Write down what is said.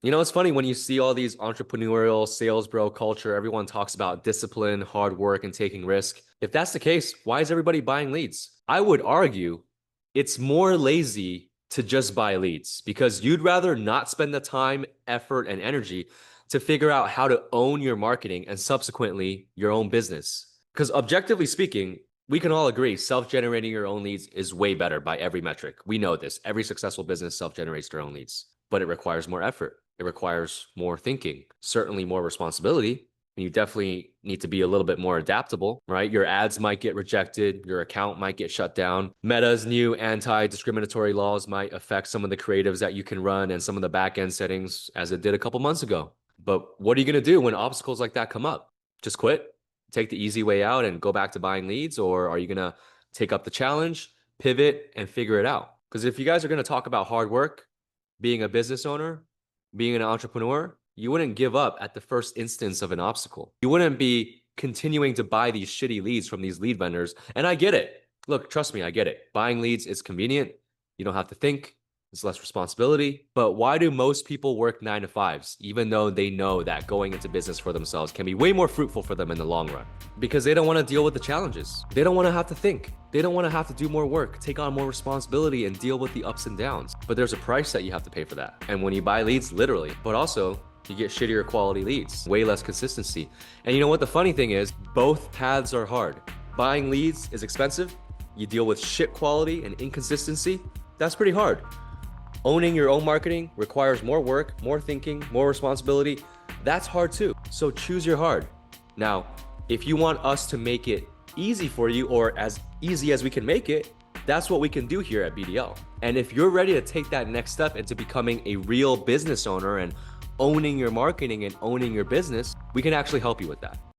You know, it's funny when you see all these entrepreneurial sales bro culture, everyone talks about discipline, hard work, and taking risk. If that's the case, why is everybody buying leads? I would argue it's more lazy to just buy leads because you'd rather not spend the time, effort, and energy to figure out how to own your marketing and subsequently your own business. Because objectively speaking, we can all agree self-generating your own leads is way better by every metric. We know this. Every successful business self-generates their own leads, but it requires more effort. It requires more thinking, certainly more responsibility. And you definitely need to be a little bit more adaptable, right? Your ads might get rejected, your account might get shut down. Meta's new anti-discriminatory laws might affect some of the creatives that you can run and some of the back-end settings as it did a couple months ago. But what are you going to do when obstacles like that come up? Just quit? Take the easy way out and go back to buying leads? Or are you going to take up the challenge, pivot, and figure it out? Because if you guys are going to talk about hard work, being a business owner, being an entrepreneur, you wouldn't give up at the first instance of an obstacle. You wouldn't be continuing to buy these shitty leads from these lead vendors. And I get it. Look, trust me, I get it. Buying leads is convenient. You don't have to think. It's less responsibility. But why do most people work 9 to 5s, even though they know that going into business for themselves can be way more fruitful for them in the long run? Because they don't want to deal with the challenges. They don't want to have to think. They don't want to have to do more work, take on more responsibility, and deal with the ups and downs. But there's a price that you have to pay for that. And when you buy leads, literally, but also you get shittier quality leads, way less consistency. And you know what the funny thing is? Both paths are hard. Buying leads is expensive. You deal with shit quality and inconsistency. That's pretty hard. Owning your own marketing requires more work, more thinking, more responsibility. That's hard too. So choose your hard. Now, if you want us to make it easy for you, or as easy as we can make it, that's what we can do here at BDL. And if you're ready to take that next step into becoming a real business owner and owning your marketing and owning your business, we can actually help you with that.